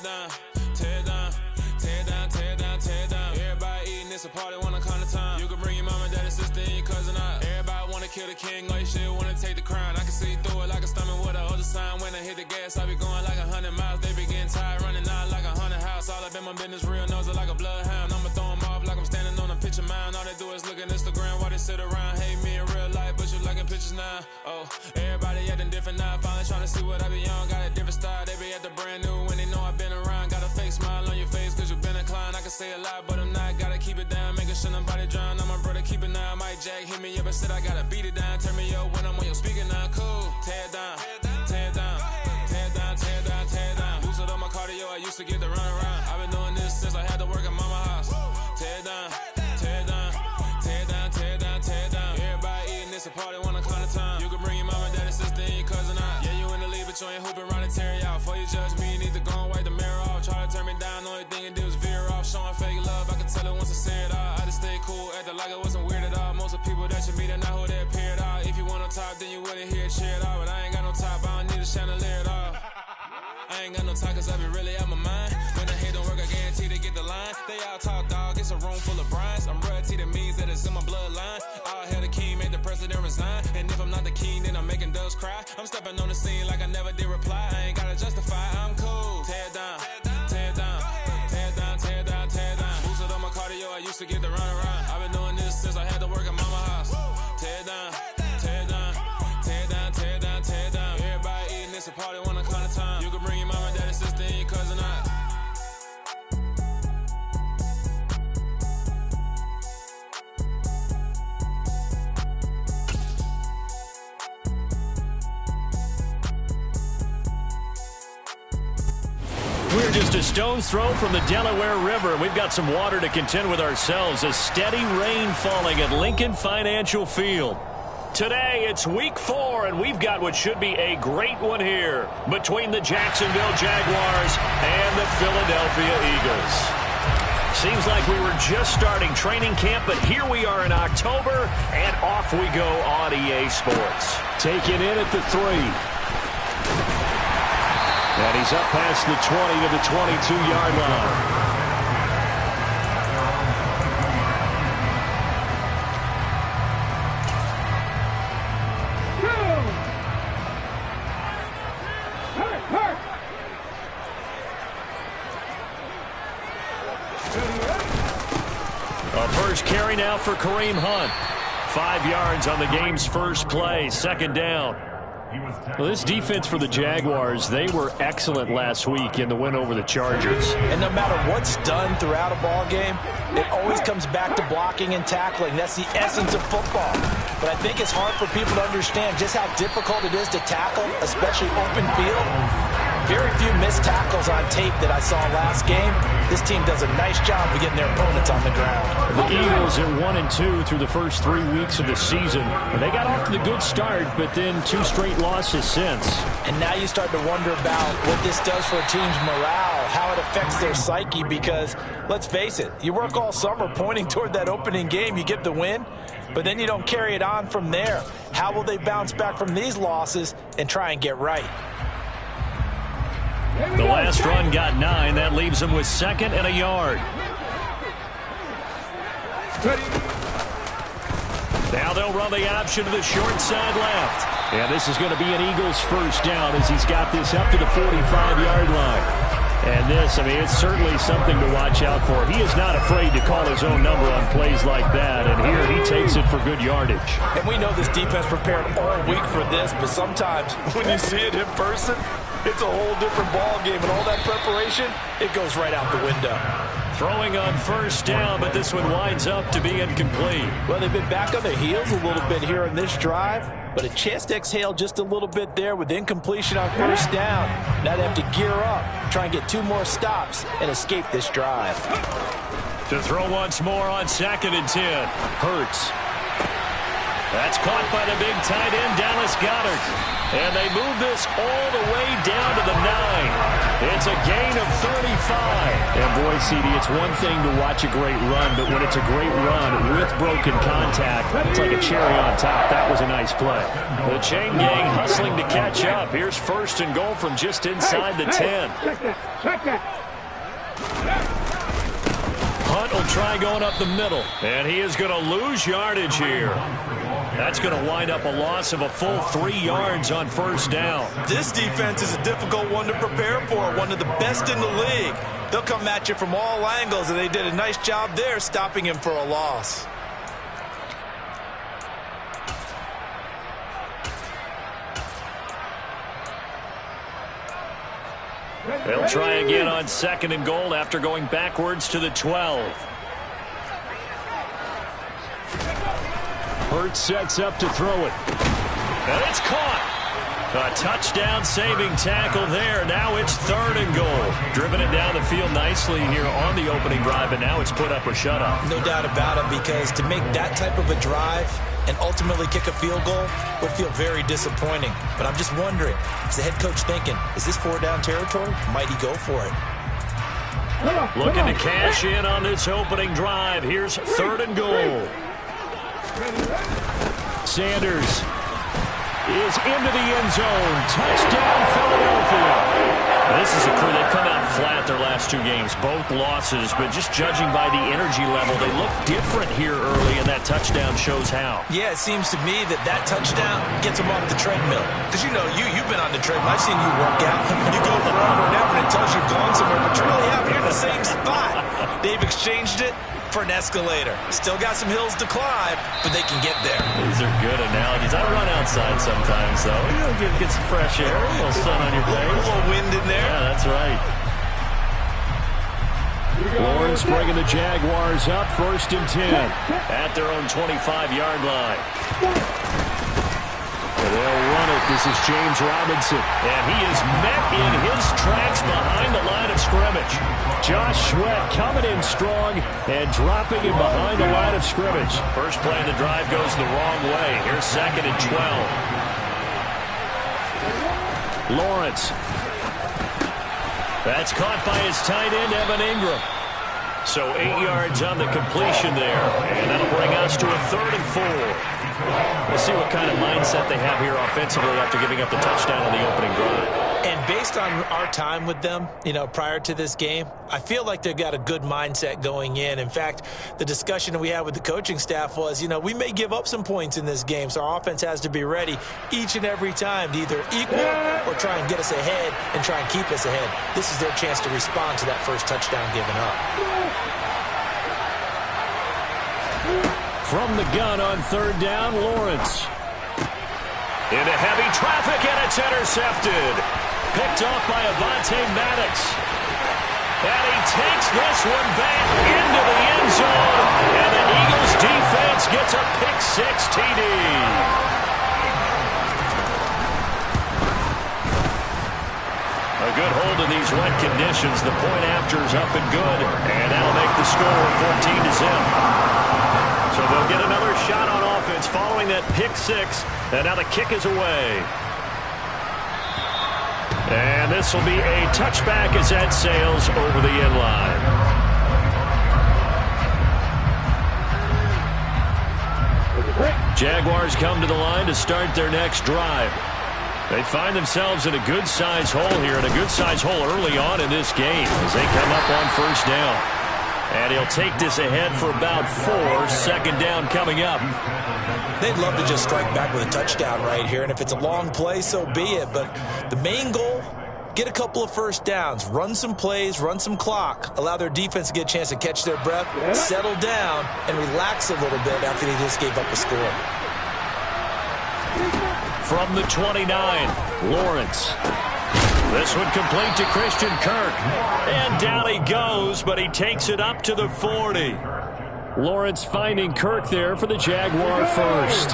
down, tear down, tear down, tear down, tear down. Everybody eating, it's a party, wanna come to time. You can bring your mama, daddy, sister, and your cousin out. Everybody wanna kill the king, or you shit wanna take the crown. I can see through it like a stomach with a other sign. When I hit the gas, I be going like 100 miles. They be getting tired, running out like 100 house. All up in my business, real nose like a bloodhound. I'ma throw 'em off like I'm standing on a picture mound. All they do is look at Instagram while they sit around. Hate me in real life, but you liking pictures now. Oh, everybody acting different now. Finally trying to see what I be on. Got a different style, they be at the brand new when they know I've been around. Got a fake smile on your face cause you been inclined. I can say a lot, but I'm not. Gotta keep it down, making sure nobody drown. I'm my brother, keep it now. Mike Jack hit me up and said I gotta beat it down. Turn me up when I'm on your speaker now. Cool, tear down, tear down, tear down, tear down, tear down. Boosted up my cardio, I used to get to run around. I've been doing this since I had to work at mama house. Tear down, tear down, tear down, tear down, tear down. Everybody eating, it's a party, wanna come to time. You can bring your mama, daddy, sister, and your cousin out. Yeah, you in the league, but you ain't hooping around and tear you out. Before you judge me, you need to go and wipe the mirror off. Try to turn me down, only thing you do is veer off. Showing fake love, I can tell it once I see it all. I just stay cool, acting like it wasn't weird at all. Most of the people that you meet are not who they appear at all. If you want on top, then you wouldn't hear it cheer at all. But I ain't got no top, I don't need a chandelier at all. I ain't got no time cause I be really out my mind. When the hate don't work, I guarantee they get the line. They all talk dog, it's a room full of brines. I'm royalty, that means that it's in my bloodline. All hell the king, made the president resign. And if I'm not the king, then I'm making doves cry. I'm stepping on the scene like I never did reply. I ain't gotta justify, I'm cool. Tear down, tear down, tear down, tear down, tear down. Boosted on my cardio, I used to get to run around. I've been doing this since I had to work at mama house. Tear down, tear down, tear down, tear down, tear down. Everybody eating, it's a party, wanna come to time. You can bring your mama, daddy, sister, and your cousin out. We're just a stone's throw from the Delaware River. We've got some water to contend with ourselves. A steady rain falling at Lincoln Financial Field. Today, it's week 4, and we've got what should be a great one here between the Jacksonville Jaguars and the Philadelphia Eagles. Seems like we were just starting training camp, but here we are in October, and off we go on EA Sports. Taken in at the 3. And he's up past the 20 to the 22-yard line. A first carry now for Kareem Hunt. 5 yards on the game's first play, second down. Well, this defense for the Jaguars, they were excellent last week in the win over the Chargers. And no matter what's done throughout a ball game, it always comes back to blocking and tackling. That's the essence of football. But I think it's hard for people to understand just how difficult it is to tackle, especially open field. Very few missed tackles on tape that I saw last game. This team does a nice job of getting their opponents on the ground. The Eagles are 1-2 through the first 3 weeks of the season. They got off to the good start, but then 2 straight losses since. And now you start to wonder about what this does for a team's morale, how it affects their psyche, because let's face it, you work all summer pointing toward that opening game, you get the win, but then you don't carry it on from there. How will they bounce back from these losses and try and get right? The last run got 9. That leaves them with 2nd and a yard. Now they'll run the option to the short side left. And this is going to be an Eagles first down as he's got this up to the 45-yard line. And this, I mean, it's certainly something to watch out for. He is not afraid to call his own number on plays like that. And here he takes it for good yardage. And we know this defense prepared all week for this, but sometimes when you see it in person, it's a whole different ball game. And all that preparation, it goes right out the window. Throwing on first down, but this one winds up to be incomplete. Well, they've been back on their heels a little bit here in this drive, but a chance to exhale just a little bit there with incompletion on first down. Now they have to gear up, try and get 2 more stops, and escape this drive. To throw once more on 2nd and 10. Hurts. That's caught by the big tight end, Dallas Goedert. And they move this all the way down to the 9. It's a gain of 35. And boy, CD, it's one thing to watch a great run, but when it's a great run with broken contact, it's like a cherry on top. That was a nice play. The chain gang hustling to catch up. Here's first and goal from just inside the 10. Hunt will try going up the middle, and he is going to lose yardage here. That's going to wind up a loss of a full 3 yards on first down. This defense is a difficult one to prepare for, one of the best in the league. They'll come at you from all angles, and they did a nice job there stopping him for a loss. They'll try again on second and goal after going backwards to the 12. Hurts sets up to throw it. And it's caught. A touchdown-saving tackle there. Now it's third and goal. Driven it down the field nicely here on the opening drive, and now it's put up or shut up. No doubt about it, because to make that type of a drive and ultimately kick a field goal would feel very disappointing. But I'm just wondering, is the head coach thinking, is this 4-down territory? Might he go for it? Looking to cash in on this opening drive. Here's third and goal. Sanders is into the end zone. Touchdown, Philadelphia. This is a crew. They've come out flat their last 2 games, both losses, but just judging by the energy level, they look different here early, and that touchdown shows how. Yeah, it seems to me that touchdown gets them off the treadmill. Because, you know, you've been on the treadmill. I've seen you work out. You go forever and ever, and it tells you you're going somewhere, but you really haven't. You're in the same spot. They've exchanged it for an escalator. Still got some hills to climb, but they can get there. These are good analogies. I run outside sometimes, though. You know, get some fresh air, a little sun on your face. A little wind in there. Yeah, that's right. Lawrence bringing the Jaguars up, first and 10. At their own 25-yard line. They'll run it. This is James Robinson. And he is met in his tracks behind the line of scrimmage. Josh Sweat coming in strong and dropping him behind the line of scrimmage. First play of the drive goes the wrong way. Here's second and 12. Lawrence. That's caught by his tight end, Evan Ingram. So 8 yards on the completion there. And that'll bring us to a third and 4. We'll see what kind of mindset they have here offensively after giving up the touchdown on the opening drive. And based on our time with them, you know, prior to this game, I feel like they've got a good mindset going in. In fact, the discussion we had with the coaching staff was, you know, we may give up some points in this game, so our offense has to be ready each and every time to either equal or try and get us ahead and try and keep us ahead. This is their chance to respond to that first touchdown given up. From the gun on third down, Lawrence. Into heavy traffic, and it's intercepted. Picked off by Avonte Maddox. And he takes this one back into the end zone. And the Eagles defense gets a pick-6 TD. A good hold of these wet conditions. The point after is up and good. And that'll make the score 14-0. So they'll get another shot on offense following that pick-6. And now the kick is away. And this will be a touchback as that sails over the end line. Jaguars come to the line to start their next drive. They find themselves in a good-sized hole here, and a good-sized hole early on in this game as they come up on first down. And he'll take this ahead for about 4. Second down coming up. They'd love to just strike back with a touchdown right here, and if it's a long play, so be it. But the main goal, get a couple of first downs, run some plays, run some clock, allow their defense to get a chance to catch their breath, settle down, and relax a little bit after they just gave up a score. From the 29, Lawrence. This one complete to Christian Kirk. And down he goes, but he takes it up to the 40. Lawrence finding Kirk there for the Jaguar first.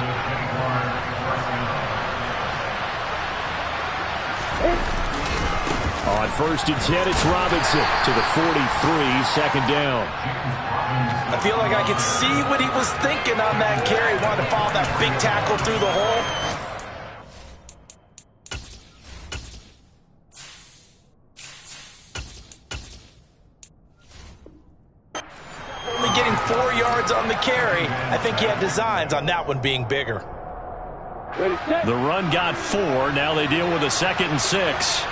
On first and 10, it's Robinson to the 43, second down. I feel like I could see what he was thinking on that carry. Wanted to follow that big tackle through the hole. getting 4 yards on the carry. I think he had designs on that one being bigger. The run got 4. Now they deal with a 2nd and 6.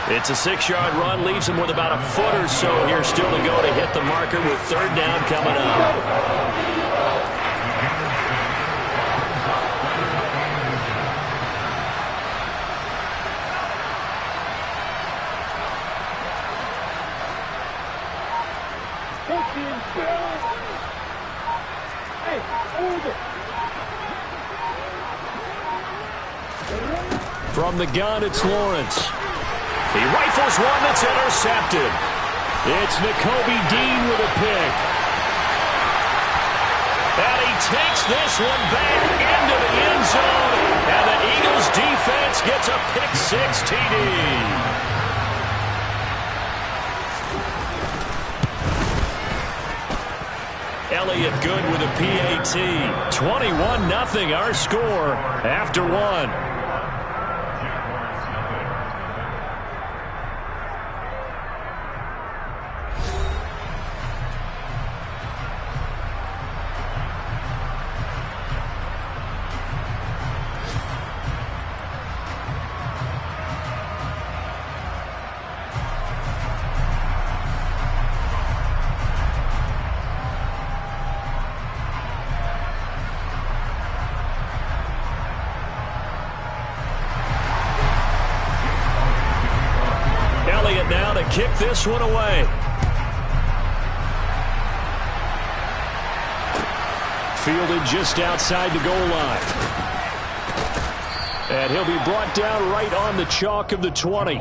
It's a 6-yard run, leaves him with about a foot or so here still to go to hit the marker with 3rd down coming up. From the gun, it's Lawrence. He rifles one that's intercepted. It's Nakobe Dean with a pick. And he takes this one back into the end zone. And the Eagles defense gets a pick-6 TD. Elliott good with a PAT. 21-0 our score after 1. Now to kick this one away. Fielded just outside the goal line. And he'll be brought down right on the chalk of the 20.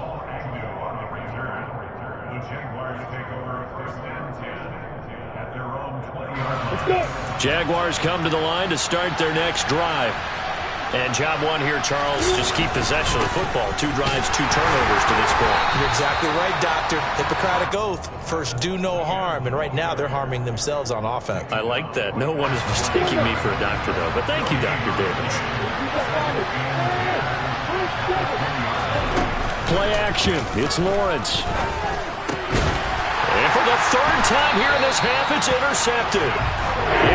Jaguars come to the line to start their next drive. And job one here, Charles, just keep possession of the football. 2 drives, 2 turnovers to this point. You're exactly right, Doctor. Hippocratic oath. First, do no harm. And right now, they're harming themselves on offense. I like that. No one is mistaking me for a doctor, though. But thank you, Dr. Davis. Play action. It's Lawrence. And for the 3rd time here in this half, it's intercepted.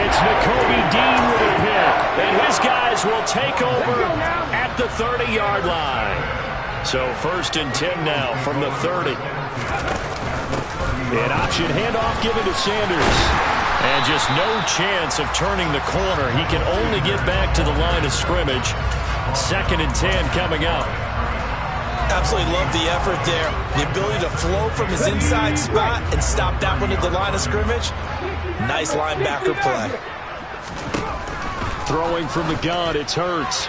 It's Nakobe Dean with a pick. And his guys will take over at the 30-yard line. So 1st and 10 now from the 30. An option handoff given to Sanders. And just no chance of turning the corner. He can only get back to the line of scrimmage. 2nd and 10 coming up. Absolutely love the effort there. The ability to flow from his inside spot and stop that one at the line of scrimmage. Nice linebacker play. Throwing from the gun, it's Hurts.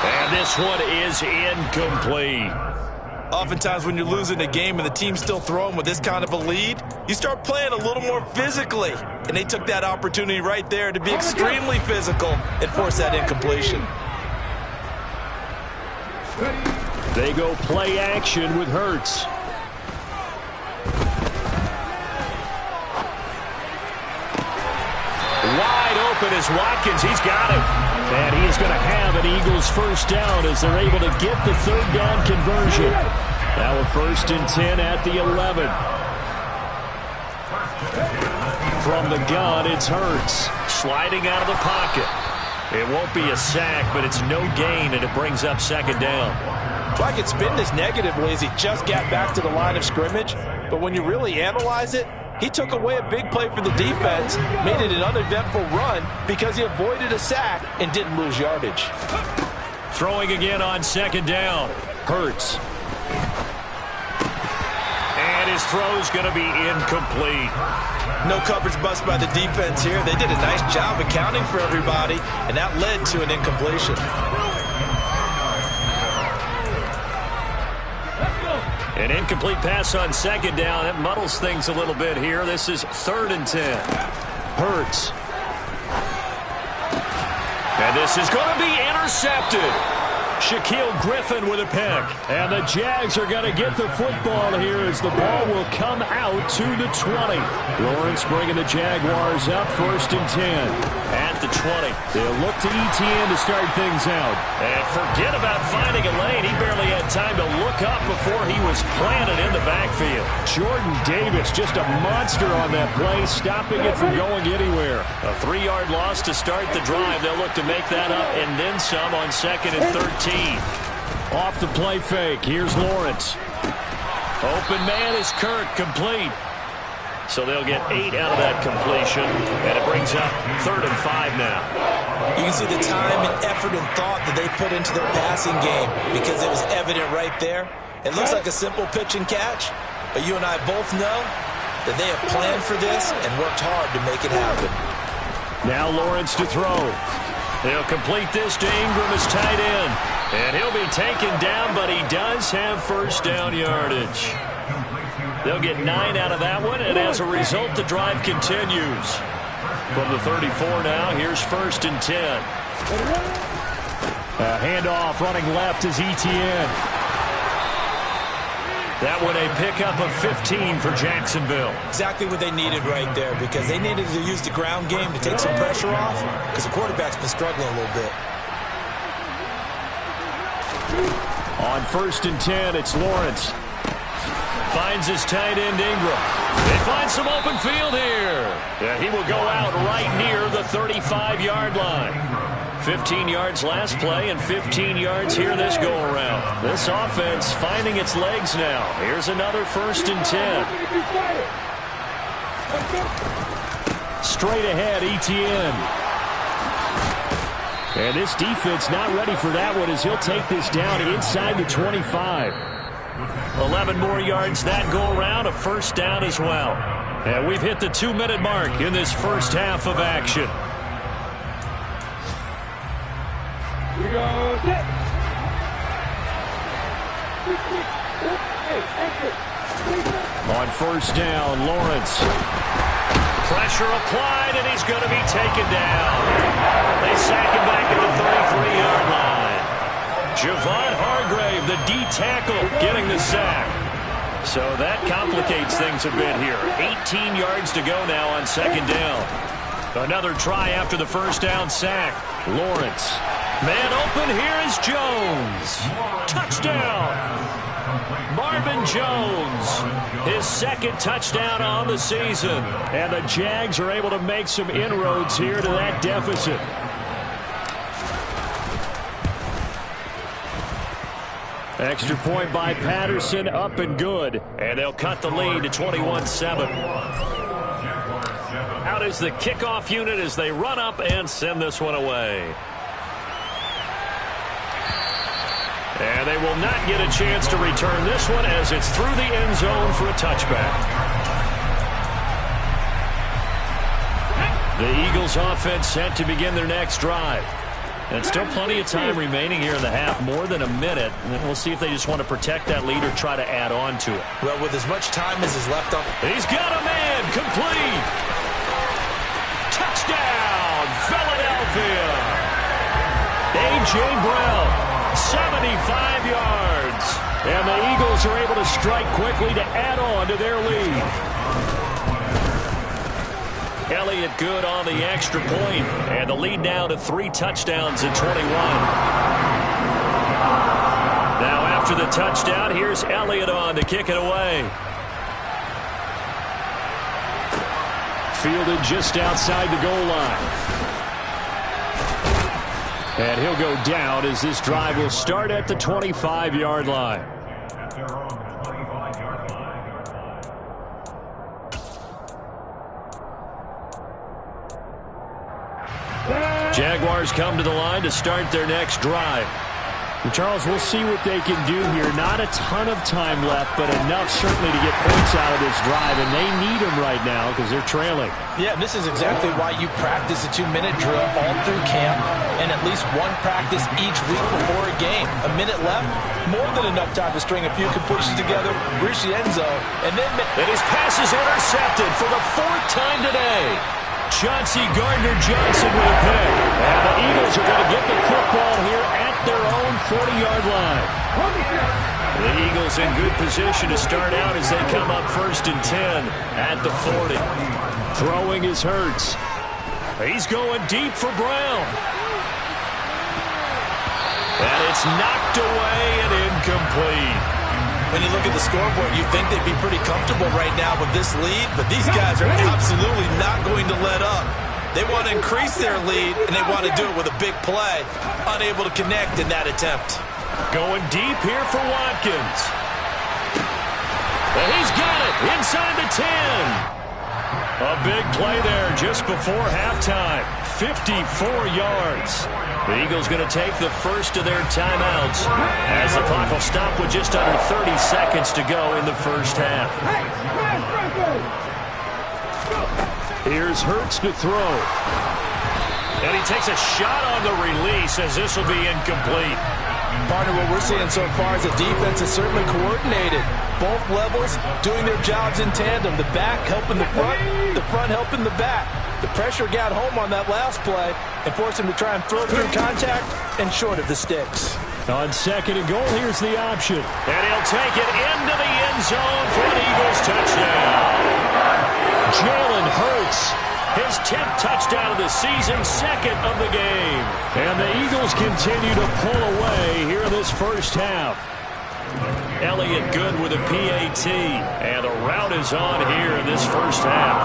And this one is incomplete. Oftentimes when you're losing a game and the team's still throwing with this kind of a lead, you start playing a little more physically. And they took that opportunity right there to be extremely physical and force that incompletion. They go play action with Hurts. Wide open is Watkins. He's got it. And he is going to have an Eagles 1st down as they're able to get the 3rd down conversion. Now a 1st and 10 at the 11. From the gun, it's Hurts. Sliding out of the pocket. It won't be a sack, but it's no gain, and it brings up 2nd down. Well, I could spin this negatively as he just got back to the line of scrimmage. But when you really analyze it, he took away a big play for the defense, made it an uneventful run because he avoided a sack and didn't lose yardage. Throwing again on 2nd down. Hurts. And his throw's going to be incomplete. No coverage bust by the defense here. They did a nice job accounting for everybody, and that led to an incompletion. An incomplete pass on 2nd down. That muddles things a little bit here. This is 3rd and 10. Hurts. And this is going to be intercepted. Shaquille Griffin with a pick. And the Jags are going to get the football here as the ball will come out to the 20. Lawrence bringing the Jaguars up 1st and 10. At at the 20. They'll look to ETN to start things out. And forget about finding a lane. He barely had time to look up before he was planted in the backfield. Jordan Davis, just a monster on that play, stopping it from going anywhere. A 3-yard loss to start the drive. They'll look to make that up and then some on 2nd and 13. Off the play fake. Here's Lawrence. Open man is Kirk, complete. So they'll get 8 out of that completion, and it brings up 3rd and 5 now. You can see the time and effort and thought that they put into their passing game because it was evident right there. It looks like a simple pitch and catch, but you and I both know that they have planned for this and worked hard to make it happen. Now Lawrence to throw. He'll complete this to Ingram as tight end. And he'll be taken down, but he does have first down yardage. They'll get 9 out of that one, and as a result, the drive continues. From the 34 now, here's 1st and 10. Handoff running left is ETN. That one a pickup of 15 for Jacksonville. Exactly what they needed right there because they needed to use the ground game to take some pressure off because the quarterback's been struggling a little bit. On 1st and 10, it's Lawrence. Finds his tight end Ingram. They find some open field here. Yeah, he will go out right near the 35-yard line. 15 yards last play and 15 yards here this go-around. This offense finding its legs now. Here's another 1st and 10. Straight ahead, ETN. And this defense not ready for that one as he'll take this down inside the 25. 11 more yards that go around, a first down as well. And we've hit the 2-minute mark in this first half of action. On 1st down, Lawrence. Pressure applied, and he's going to be taken down. They sack him back at the 33-yard line. Javon Hargrave, the D tackle, getting the sack. So that complicates things a bit here. 18 yards to go now on 2nd down. Another try after the first down sack. Lawrence. Man open, here is Jones. Touchdown. Marvin Jones, his 2nd touchdown on the season. And the Jags are able to make some inroads here to that deficit. Extra point by Patterson, up and good. And they'll cut the lead to 21-7. Out is the kickoff unit as they run up and send this one away. And they will not get a chance to return this one as it's through the end zone for a touchback. The Eagles offense set to begin their next drive. And still plenty of time remaining here in the half, more than a minute. And we'll see if they just want to protect that lead or try to add on to it. Well, with as much time as is left on. He's got a man, complete. Touchdown, Philadelphia. A.J. Brown, 75 yards. And the Eagles are able to strike quickly to add on to their lead. Elliott good on the extra point, and the lead now to 3 touchdowns in 21. Now after the touchdown, here's Elliott on to kick it away. Fielded just outside the goal line. And he'll go down as this drive will start at the 25-yard line. Jaguars come to the line to start their next drive. And Charles, we'll see what they can do here. Not a ton of time left, but enough certainly to get points out of this drive, and they need them right now because they're trailing. Yeah, this is exactly why you practice a 2-minute drill all through camp and at least one practice each week before a game. A minute left, more than enough time to string a few completions together, reach the end zone, and then... And his pass is intercepted for the 4th time today. Chauncey Gardner-Johnson with a pick. And the Eagles are going to get the football here at their own 40-yard line. The Eagles in good position to start out as they come up 1st and 10 at the 40. Throwing is Hurts. He's going deep for Brown. And it's knocked away and incomplete. When you look at the scoreboard, you think they'd be pretty comfortable right now with this lead, but these guys are absolutely not going to let up. They want to increase their lead, and they want to do it with a big play. Unable to connect in that attempt. Going deep here for Watkins. And he's got it inside the 10. A big play there just before halftime. 54 yards. The Eagles going to take the first of their timeouts as the clock will stop with just under 30 seconds to go in the first half. Here's Hurts to throw. And he takes a shot on the release as this will be incomplete. Partner, what we're seeing so far is the defense is certainly coordinated. Both levels doing their jobs in tandem. The back helping the front helping the back. The pressure got home on that last play and forced him to try and throw through contact and short of the sticks. On second and goal, here's the option. And he'll take it into the end zone for an Eagles touchdown. Jalen Hurts, his 10th touchdown of the season, second of the game. And the Eagles continue to pull away here in this first half. Elliott good with a PAT. And the route is on here in this first half.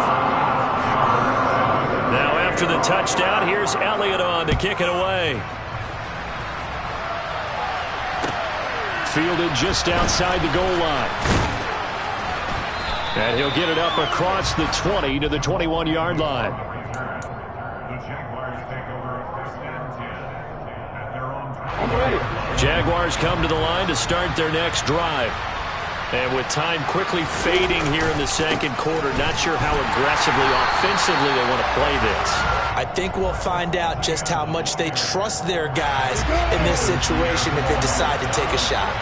Now after the touchdown, here's Elliott on to kick it away. Fielded just outside the goal line. And he'll get it up across the 20 to the 21-yard line. Jaguars come to the line to start their next drive. And with time quickly fading here in the second quarter, not sure how aggressively, offensively they want to play this. I think we'll find out just how much they trust their guys in this situation if they decide to take a shot.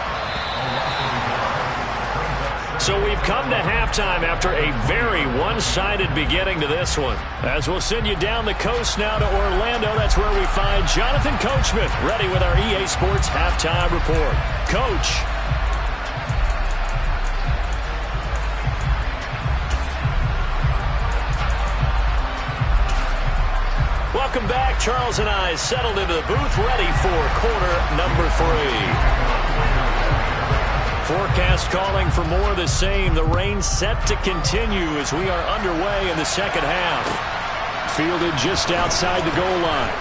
So we've come to halftime after a very one-sided beginning to this one. As we'll send you down the coast now to Orlando, that's where we find Jonathan Coachman ready with our EA Sports Halftime Report. Coach. Welcome back. Charles and I settled into the booth ready for quarter number 3. Forecast calling for more of the same. The rain set to continue as we are underway in the second half. Fielded just outside the goal line.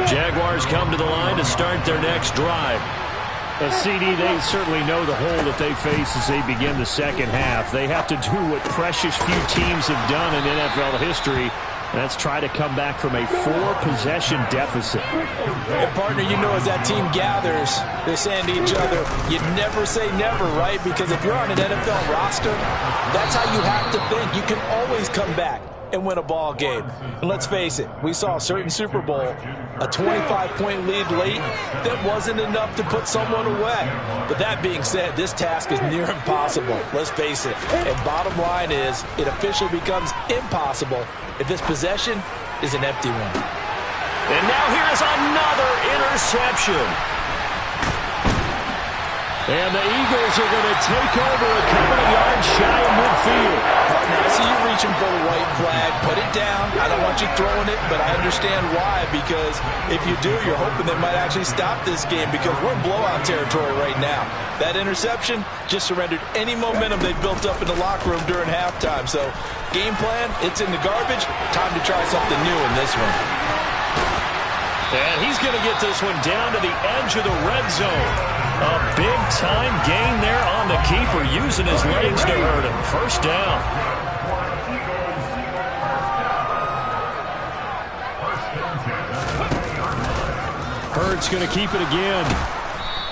Jaguars come to the line to start their next drive. CD, they certainly know the hole that they face as they begin the second half. They have to do what precious few teams have done in NFL history. That's try to come back from a 4-possession deficit. And partner, you know, as that team gathers, they're saying to each other, you never say never, right? Because if you're on an NFL roster, that's how you have to think. You can always come back and win a ball game. And let's face it, we saw a certain Super Bowl, a 25-point lead late that wasn't enough to put someone away. But that being said, this task is near impossible. Let's face it. And bottom line is, it officially becomes impossible if this possession is an empty one. And now here's another interception. And the Eagles are going to take over a couple of yards shy of midfield. Now I see you reaching for the white flag. Put it down. I don't want you throwing it, but I understand why. Because if you do, you're hoping they might actually stop this game because we're in blowout territory right now. That interception just surrendered any momentum they built up in the locker room during halftime. So game plan, it's in the garbage. Time to try something new in this one. And he's going to get this one down to the edge of the red zone. A big-time gain there on the keeper, using his legs to hurt him. First down. Hurts going to keep it again.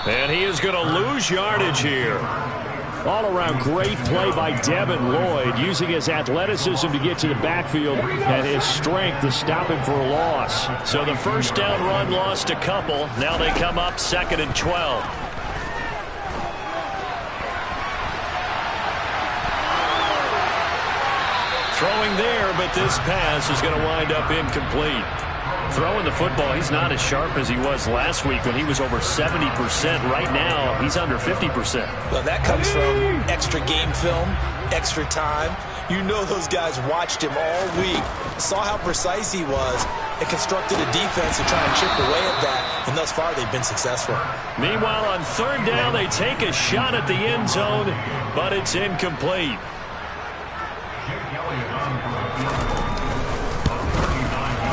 And he is going to lose yardage here. All-around great play by Devin Lloyd, using his athleticism to get to the backfield and his strength to stop him for a loss. So the first down run lost a couple. Now they come up 2nd and 12. Throwing there, but this pass is going to wind up incomplete. Throwing the football, he's not as sharp as he was last week when he was over 70%. Right now, he's under 50%. Well, that comes from extra game film, extra time. You know those guys watched him all week, saw how precise he was, and constructed a defense to try and chip away at that, and thus far they've been successful. Meanwhile, on third down, they take a shot at the end zone, but it's incomplete.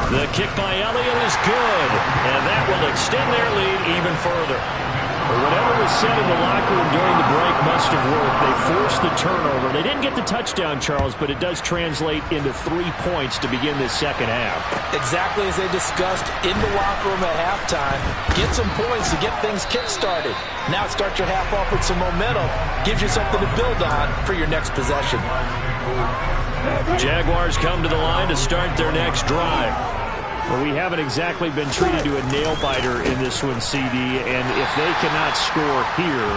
The kick by Elliott is good, and that will extend their lead even further. But whatever was said in the locker room during the break must have worked. They forced the turnover. They didn't get the touchdown, Charles, but it does translate into 3 points to begin this second half. Exactly as they discussed in the locker room at halftime. Get some points to get things kick-started. Now start your half off with some momentum. Gives you something to build on for your next possession. Jaguars come to the line to start their next drive. Well, we haven't exactly been treated to a nail-biter in this one, CD, and if they cannot score here,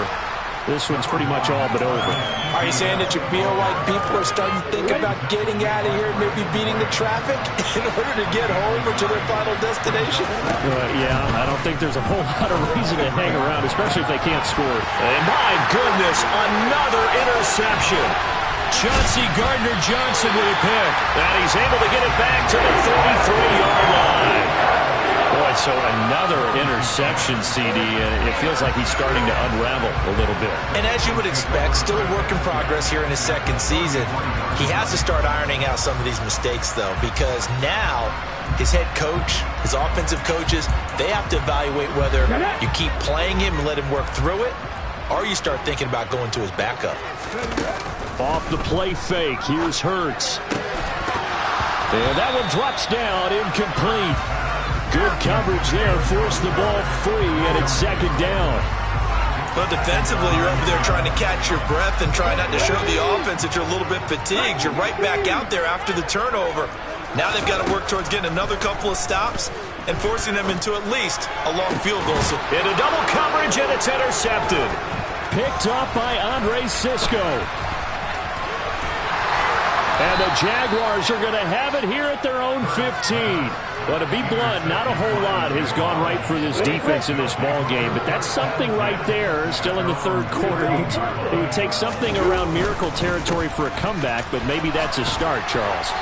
this one's pretty much all but over. Are you saying that you feel like people are starting to think about getting out of here and maybe beating the traffic in order to get home or to their final destination? Yeah, I don't think there's a whole lot of reason to hang around, especially if they can't score. And my goodness, another interception. Chauncey Gardner-Johnson with a pick. And he's able to get it back to the 33-yard line. Boy, so another interception, CD, and it feels like he's starting to unravel a little bit. And as you would expect, still a work in progress here in his second season. He has to start ironing out some of these mistakes, though, because now his head coach, his offensive coaches, they have to evaluate whether you keep playing him and let him work through it, or you start thinking about going to his backup. Off the play fake, here's Hurts. And that one drops down, incomplete. Good coverage there, forced the ball free, and it's second down. But defensively, you're up there trying to catch your breath and try not to show the offense that you're a little bit fatigued. You're right back out there after the turnover. Now they've got to work towards getting another couple of stops and forcing them into at least a long field goal. So into double coverage, and it's intercepted. Picked up by Andre Sisco. And the Jaguars are going to have it here at their own 15. But to be blunt, not a whole lot has gone right for this defense in this ball game. But that's something right there, still in the third quarter. It would take something around miracle territory for a comeback, but maybe that's a start, Charles.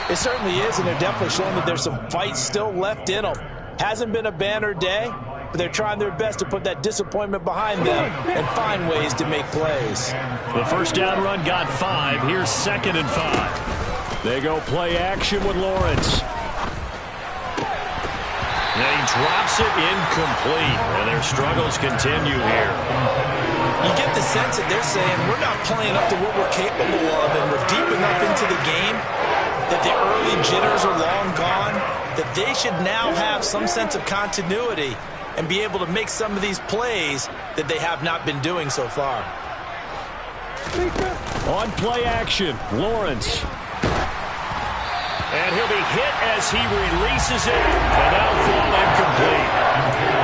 It certainly is, and they're definitely showing that there's some fight still left in them. Hasn't been a banner day, but they're trying their best to put that disappointment behind them and find ways to make plays. The first down run got 5. Here's 2nd and 5. They go play action with Lawrence. And he drops it incomplete, and their struggles continue here. You get the sense that they're saying, we're not playing up to what we're capable of, and we're deep enough into the game that the early jitters are long gone, that they should now have some sense of continuity and be able to make some of these plays that they have not been doing so far. On play action, Lawrence. And he'll be hit as he releases it, and that'll fall incomplete.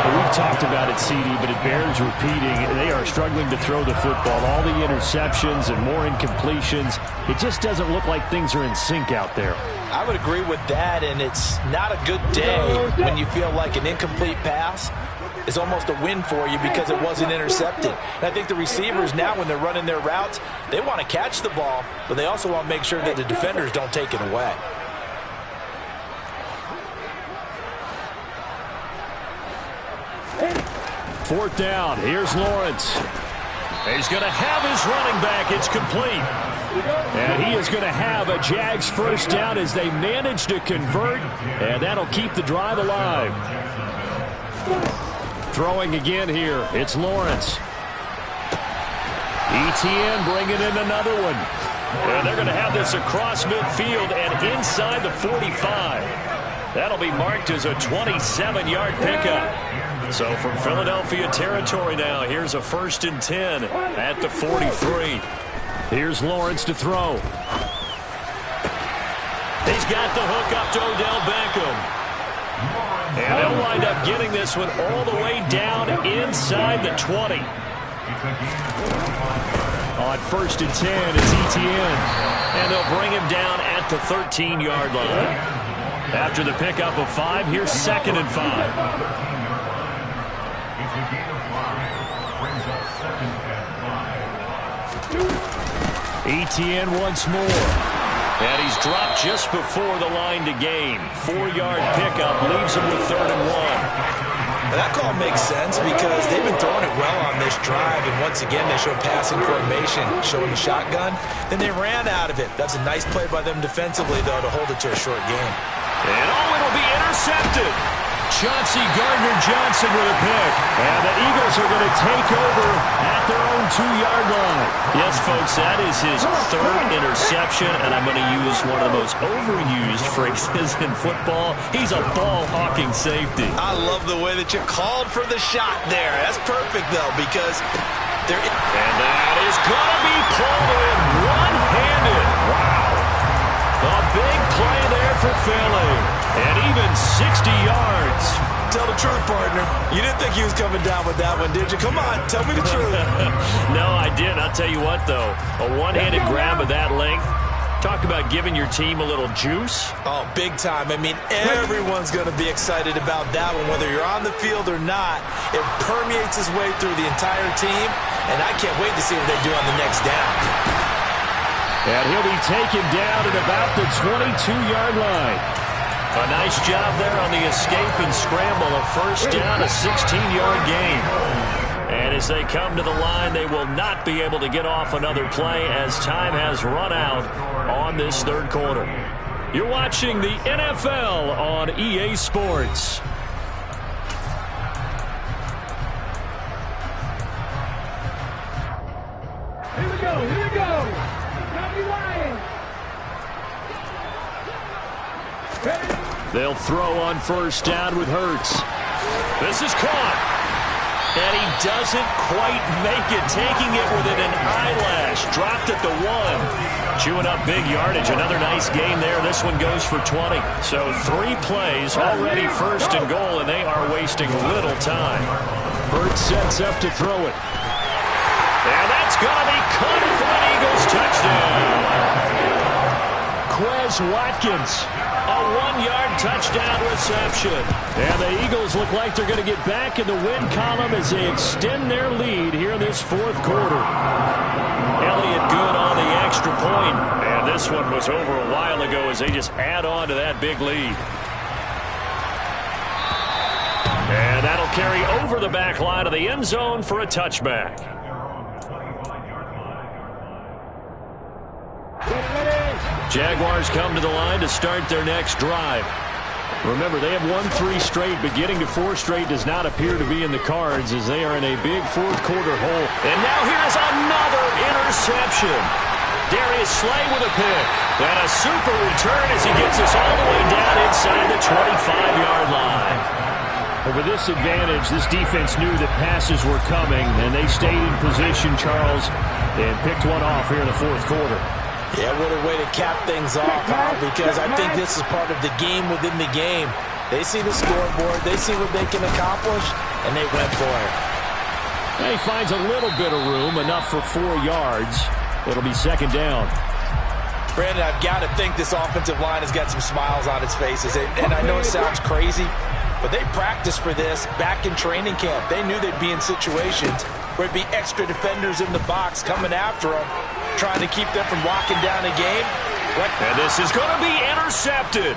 We've talked about it, CD, but it bears repeating. They are struggling to throw the football. All the interceptions and more incompletions. It just doesn't look like things are in sync out there. I would agree with that, and it's not a good day when you feel like an incomplete pass is almost a win for you because it wasn't intercepted. And I think the receivers now, when they're running their routes, they want to catch the ball, but they also want to make sure that the defenders don't take it away. Fourth down. Here's Lawrence. He's going to have his running back. It's complete. And he is going to have a Jags first down as they manage to convert, and that'll keep the drive alive. Throwing again here. It's Lawrence. ETN bringing in another one. And they're going to have this across midfield and inside the 45. That'll be marked as a 27-yard pickup. So from Philadelphia territory now, here's a 1st and 10 at the 43. Here's Lawrence to throw. He's got the hook up to Odell Beckham. And they'll wind up getting this one all the way down inside the 20. On 1st and 10, it's ETN. And they'll bring him down at the 13-yard line. After the pickup of 5, here's 2nd and 5. Etienne once more. And he's dropped just before the line to gain. 4-yard pickup leaves him with 3rd and 1. That call makes sense because they've been throwing it well on this drive, and once again they showed passing formation, showing the shotgun. Then they ran out of it. That's a nice play by them defensively, though, to hold it to a short game. And it'll be intercepted. Chauncey Gardner-Johnson with a pick. And the Eagles are going to take over at their own 2-yard line. Yes, folks, that is his 3rd interception, and I'm going to use one of the most overused phrases in football. He's a ball-hawking safety. I love the way that you called for the shot there. That's perfect, though, because they're... And that is going to be pulled in one-handed. Wow. A big play there for Philly. And even 60 yards. Tell the truth, partner. You didn't think he was coming down with that one, did you? Come on, tell me the truth. No, I didn't. I'll tell you what, though. A one-handed grab of that length. Talk about giving your team a little juice. Oh, big time. I mean, everyone's going to be excited about that one, whether you're on the field or not. It permeates its way through the entire team, and I can't wait to see what they do on the next down. And he'll be taken down at about the 22-yard line. A nice job there on the escape and scramble. A first down, a 16-yard gain. And as they come to the line, they will not be able to get off another play as time has run out on this 3rd quarter. You're watching the NFL on EA Sports. Here we go, here we go. They'll throw on 1st down with Hurts. This is caught. And he doesn't quite make it, taking it within an eyelash. Dropped at the 1. Chewing up big yardage. Another nice gain there. This one goes for 20. So 3 plays, already 1st and goal, and they are wasting little time. Hurts sets up to throw it. And that's going to be caught for an Eagles touchdown. Quez Watkins. A 1-yard touchdown reception. And the Eagles look like they're going to get back in the win column as they extend their lead here in this 4th quarter. Elliott good on the extra point. And this one was over a while ago as they just add on to that big lead. And that'll carry over the back line of the end zone for a touchback. Jaguars come to the line to start their next drive. Remember, they have won 3 straight, but getting to 4 straight does not appear to be in the cards as they are in a big 4th quarter hole. And now here's another interception. Darius Slay with a pick. And a super return as he gets us all the way down inside the 25-yard line. But with this advantage, this defense knew that passes were coming, and they stayed in position, Charles, and picked one off here in the 4th quarter. Yeah, what a way to cap things off, huh? Because I think this is part of the game within the game. They see the scoreboard, they see what they can accomplish, and they went for it. And he finds a little bit of room, enough for 4 yards. It'll be 2nd down. Brandon, I've got to think this offensive line has got some smiles on its faces. And I know it sounds crazy, but they practiced for this back in training camp. They knew they'd be in situations where it'd be extra defenders in the box coming after them, trying to keep them from locking down a game. And this is going to be intercepted.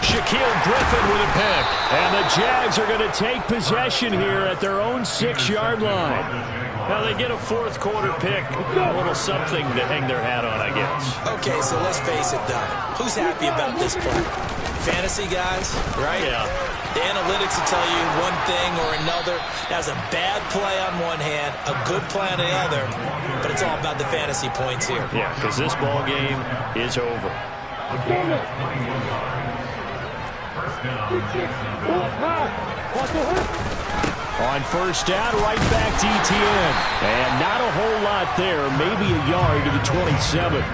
Shaquille Griffin with a pick. And the Jags are going to take possession here at their own 6-yard line. Now they get a 4th quarter pick. A little something to hang their hat on, I guess. Okay, so let's face it, though. Who's happy about this play? Fantasy guys, right? Yeah. The analytics will tell you one thing or another. That's a bad play on one hand, a good play on the other, but it's all about the fantasy points here. Yeah, because this ball game is over. On 1st down, right back to Etienne. And not a whole lot there, maybe a yard to the 27.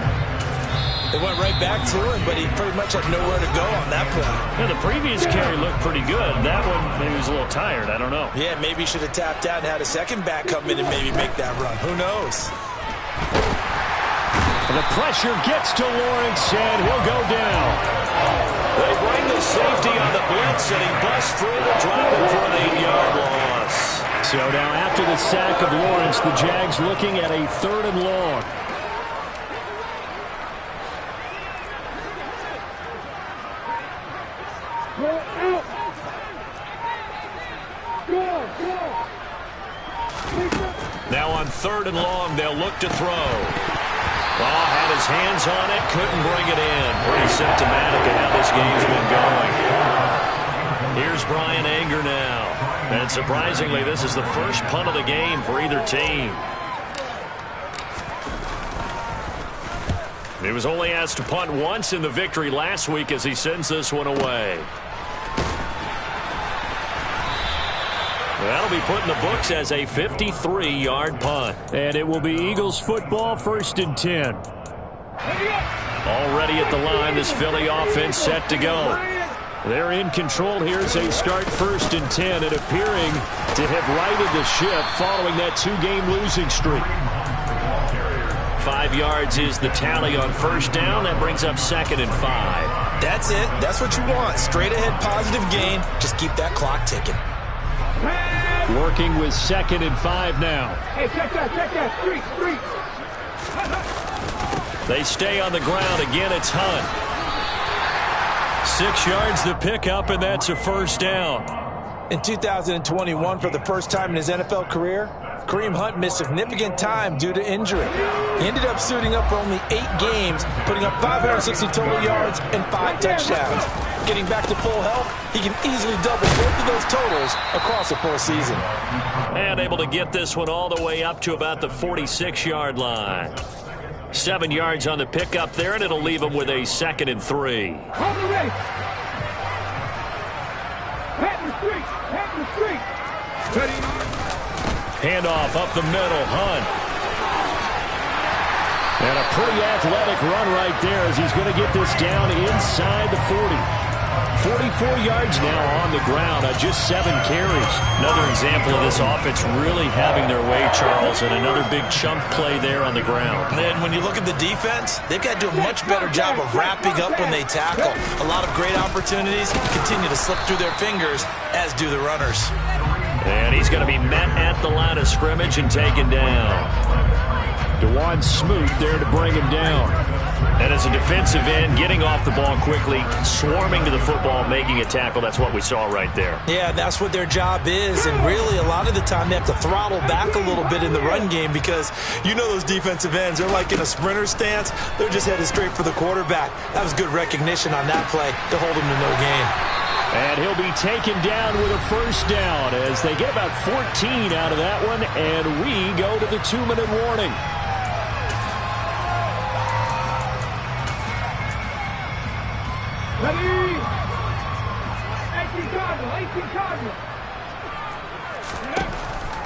They went right back to him, but he pretty much had nowhere to go on that play. Yeah, the previous carry looked pretty good. That one, maybe he was a little tired. I don't know. Yeah, maybe he should have tapped out and had a second back come in and maybe make that run. Who knows? The pressure gets to Lawrence, and he'll go down. They bring the safety on the blitz, and he busts through to drop it for an 8-yard loss. So now after the sack of Lawrence, the Jags looking at a 3rd and long. Now on 3rd and long, they'll look to throw. Oh, had his hands on it, couldn't bring it in. Pretty symptomatic of how this game's been going. Here's Brian Anger now. And surprisingly, this is the first punt of the game for either team. He was only asked to punt once in the victory last week as he sends this one away. That'll be put in the books as a 53-yard punt. And it will be Eagles football, 1st and 10. Already at the line, this Philly offense set to go. They're in control here as they start 1st and 10 and appearing to have righted the ship following that 2-game losing streak. 5 yards is the tally on 1st down. That brings up 2nd and 5. That's it. That's what you want. Straight ahead positive gain. Just keep that clock ticking. Working with 2nd and 5 now. Hey, check that. Street. They stay on the ground. Again, it's Hunt. 6 yards the pickup, and that's a 1st down. In 2021, for the first time in his NFL career, Kareem Hunt missed significant time due to injury. He ended up suiting up for only 8 games, putting up 560 total yards and 5 touchdowns. Getting back to full health, he can easily double both of those totals across a full season. And able to get this one all the way up to about the 46-yard line. 7 yards on the pickup there, and it'll leave him with a 2nd and 3. Hold the race. Pat the street. Ready. Handoff up the middle, Hunt. And a pretty athletic run right there as he's going to get this down inside the 40. 44 yards now on the ground on just 7 carries. Another example of this offense really having their way, Charles, and another big chunk play there on the ground. And when you look at the defense, they've got to do a much better job of wrapping up when they tackle. A lot of great opportunities continue to slip through their fingers, as do the runners. And he's going to be met at the line of scrimmage and taken down. DeJuan Smoot there to bring him down. And as a defensive end, getting off the ball quickly, swarming to the football, making a tackle, that's what we saw right there. Yeah, that's what their job is, and really a lot of the time they have to throttle back a little bit in the run game because you know those defensive ends, they're like in a sprinter stance. They're just headed straight for the quarterback. That was good recognition on that play to hold him to no gain. And he'll be taken down with a 1st down as they get about 14 out of that one, and we go to the 2-minute warning. Ready. 18 Cardinal.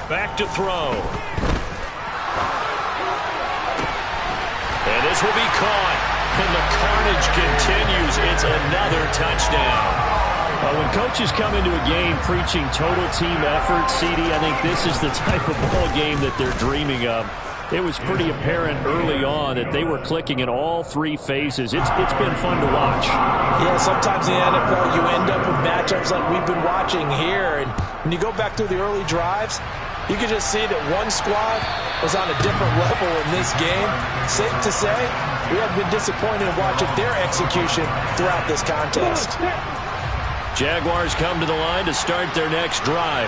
Back to throw. And this will be caught. And the carnage continues. It's another touchdown. When coaches come into a game preaching total team effort, CD, I think this is the type of ball game that they're dreaming of. It was pretty apparent early on that they were clicking in all 3 phases. It's been fun to watch. Yeah, sometimes in the NFL you end up with matchups like we've been watching here. And when you go back through the early drives, you can just see that one squad was on a different level in this game. Safe to say, we have been disappointed in watching their execution throughout this contest. Jaguars come to the line to start their next drive.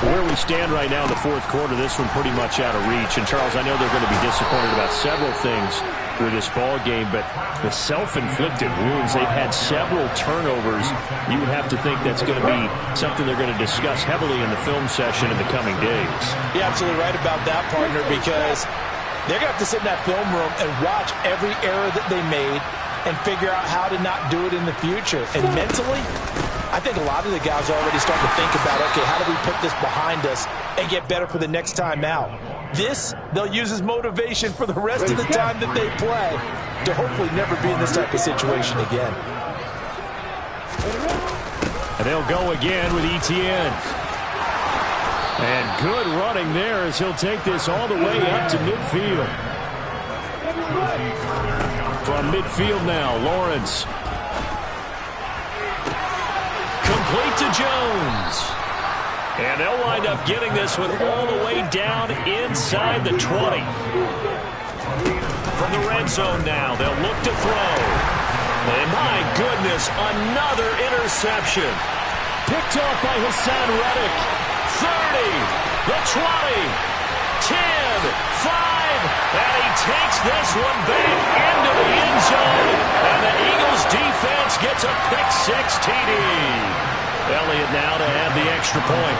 Where we stand right now in the 4th quarter, this one pretty much out of reach. And, Charles, I know they're going to be disappointed about several things with this ball game, but the self-inflicted wounds, they've had several turnovers. You would have to think that's going to be something they're going to discuss heavily in the film session in the coming days. You're absolutely right about that, partner, because they're going to have to sit in that film room and watch every error that they made and figure out how to not do it in the future. And mentally, I think a lot of the guys are already starting to think about, okay, how do we put this behind us and get better for the next time out? This, they'll use as motivation for the rest of the time that they play to hopefully never be in this type of situation again. And they'll go again with Etienne. And good running there as he'll take this all the way up to midfield. From midfield now, Lawrence. complete to Jones. And they'll wind up getting this one all the way down inside the 20. From the red zone now, they'll look to throw. And my goodness, another interception. Picked off by Hassan Reddick. 30, the 20, 10, 5, and he takes this one back into the end zone. And the Eagles defense gets a pick-6 TD. Elliott now to add the extra point.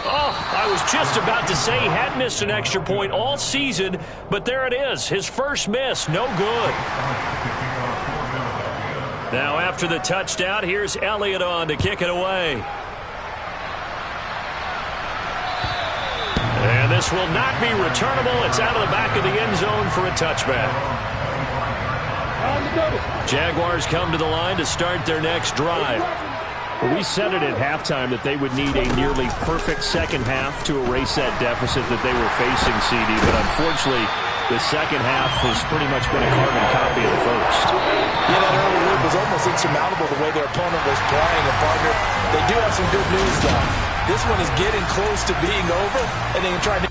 Oh, I was just about to say he hadn't missed an extra point all season, but there it is. His first miss, no good. Now after the touchdown, here's Elliott on to kick it away. And this will not be returnable. It's out of the back of the end zone for a touchback. Jaguars come to the line to start their next drive. Well, we said it at halftime that they would need a nearly perfect second half to erase that deficit that they were facing, CD. But unfortunately, the second half has pretty much been a carbon copy of the first. Yeah, that early lead was almost insurmountable the way their opponent was playing. And partner, they do have some good news, though. This one is getting close to being over, and they can try and